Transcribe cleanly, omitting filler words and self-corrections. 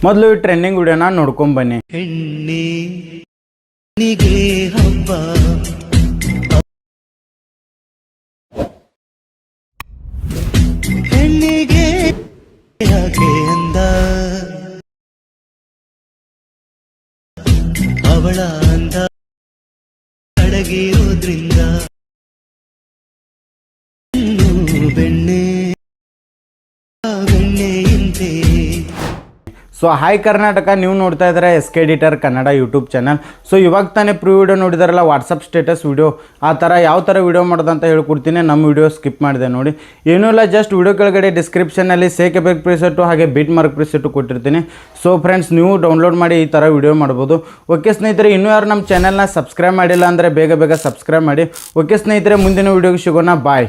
ಮೊದಲು ಈ ಟ್ರೆಂಡಿಂಗ್ ವಿಡಿಯೋನ ನೋಡ್ಕೊಂಡ್ ಬನ್ನಿ. ಹೆಣ್ಣಿಗೆ ಯಾಕೆ ಅಂದ ಅವಳ ಅಂದ ಅಡಗಿರೋದ್ರಿಂದ ಬೆಣ್ಣೆ ಬೆಣ್ಣೆಯಂತೆ. ಸೊ ಹಾಯ್ ಕರ್ನಾಟಕ, ನೀವು ನೋಡ್ತಾ ಇದ್ದಾರೆ SK editor Kannada YouTube channel. So ಇವಾಗ ತಾನೇ ಪ್ರೀ ವಿಡಿಯೋ ನೋಡಿದಾರಲ್ಲ, ವಾಟ್ಸಪ್ ಸ್ಟೇಟಸ್ ವಿಡಿಯೋ, ಆ ಥರ ಯಾವ ಥರ ವಿಡಿಯೋ ಮಾಡೋದಂತ ಹೇಳ್ಕೊಡ್ತೀನಿ. ನಮ್ಮ ವಿಡಿಯೋ ಸ್ಕಿಪ್ ಮಾಡಿದೆ ನೋಡಿ. ಏನೂ ಇಲ್ಲ, ಜಸ್ಟ್ ವಿಡಿಯೋ ಕೆಳಗಡೆ ಡಿಸ್ಕ್ರಿಪ್ಷನಲ್ಲಿ ಸೇಕ್ ಎಫೆಕ್ಟ್ ಪ್ರಿಸೆಟ್ಟು ಹಾಗೆ ಬೀಟ್ ಮಾರ್ಕ್ ಪ್ರಿಸೆಟ್ಟು ಕೊಟ್ಟಿರ್ತೀನಿ. ಸೊ ಫ್ರೆಂಡ್ಸ್, ನೀವು ಡೌನ್ಲೋಡ್ ಮಾಡಿ ಈ ಥರ ವಿಡಿಯೋ ಮಾಡ್ಬೋದು. ಓಕೆ ಸ್ನೇಹಿತರೆ, ಇನ್ನೂ ಯಾರು ನಮ್ಮ ಚಾನಲ್ನ ಸಬ್ಸ್ಕ್ರೈಬ್ ಮಾಡಿಲ್ಲ ಅಂದರೆ ಬೇಗ ಬೇಗ ಸಬ್ಸ್ಕ್ರೈಬ್ ಮಾಡಿ. ಓಕೆ ಸ್ನೇಹಿತರೆ, ಮುಂದಿನ ವಿಡಿಯೋಗೆ ಸಿಗೋಣ. ಬಾಯ್.